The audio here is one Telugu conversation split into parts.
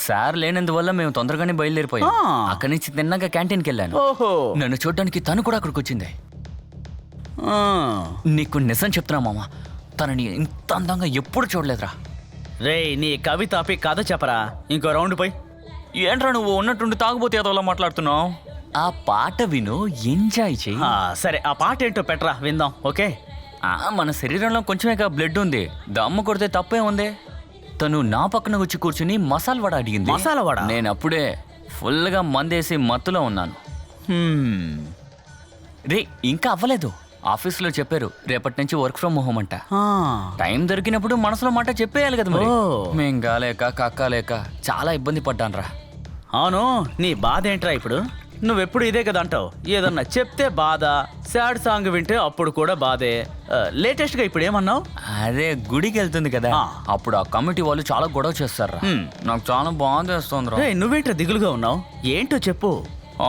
సార్ లేనందువల్ల మేము తొందరగానే బయలుదేరిపోయాం. అక్కడి నుంచి తిన్నాక క్యాంటీన్కి వెళ్ళాను. ఓహో, నన్ను చూడడానికి తను కూడా అక్కడికి వచ్చింది. నీకు నిజం చెప్తున్నా మామ, తనని ఇంత అందంగా ఎప్పుడు చూడలేదురా. రే నీ కవిత ఆపి కథ చెప్పరా, ఇంకో రౌండ్ పోయి. ఏంట్రా నువ్వు ఉన్నట్టుండి తాగుబోతే అదోలా మాట్లాడుతున్నావు? ఆ పాట విను, ఎంజాయ్ చెయ్యి. సరే ఆ పాట ఏంటో పెట్టరా విందాం. ఓకే. మన శరీరంలో కొంచెమేగా బ్లడ్ ఉంది, దమ్ము కొడితే తప్పే ఉంది. తను నా పక్కన వచ్చి కూర్చుని మసాలా వడ అడిగింది. మసాలా వడ? నేను అప్పుడే ఫుల్గా మందేసి మత్తులో ఉన్నాను. రే ఇంకా అవ్వలేదు, ఆఫీస్లో చెప్పారు రేపటి నుంచి వర్క్ ఫ్రమ్ హోమ్ అంట. టైం దొరికినప్పుడు మనసులో మాట చెప్పేయాలి కదా మరి. మేం గాలేక కక్కలేక చాలా ఇబ్బంది పడ్డాన్రా. అవును, నీ బాధ ఏంట్రా ఇప్పుడు? నువ్వెప్పుడు ఇదే కదా అంటావు, ఏదన్నా చెప్తే బాధ, సాడ్ సాంగ్ వింటే అప్పుడు కూడా బాధే. లేటెస్ట్ గా ఇప్పుడు ఏమన్నావు? అదే గుడికి వెళ్తుంది కదా, అప్పుడు ఆ కమిటీ వాళ్ళు చాలా గొడవ చేస్తారా. నాకు చాలా బాధ వేస్తుందిరా. నువ్వేంట్రా దిగులుగా ఉన్నావు, ఏంటో చెప్పు.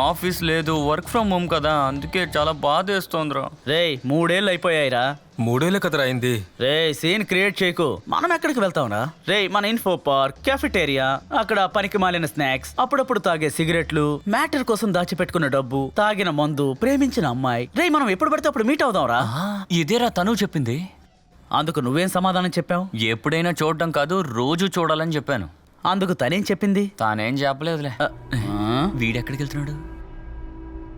ఆఫీస్ లేదు, వర్క్ ఫ్రమ్ హోమ్ కదా, అందుకే చాలా బాధ వేస్తోందిరా. రే 3 ఏళ్ళు అయిపోయాయిరా. 3 ఏళ్ళ కదరా అయింది. రే సీన్ క్రియేట్ చేయకు, మనం ఎక్కడికి వెళ్తాంరా? రే మన ఇన్ఫో పార్క్, కెఫెటేరియా, అక్కడ పనికి మాలిన స్నాక్స్, అప్పుడప్పుడు తాగే సిగరెట్లు, మ్యాటర్ కోసం దాచిపెట్టుకున్న డబ్బు, తాగిన మందు, ప్రేమించిన అమ్మాయి. రే మనం ఎప్పుడు పడితే అప్పుడు మీట్ అవుదాంరా. ఇదేరా తను చెప్పింది. అందుకు నువ్వేం సమాధానం చెప్పావు? ఎప్పుడైనా చూడడం కాదు, రోజు చూడాలని చెప్పాను. అందుకు తనేం చెప్పింది? తానేం చెప్పలేదులే. వీడెక్కడికి వెళ్తున్నాడు?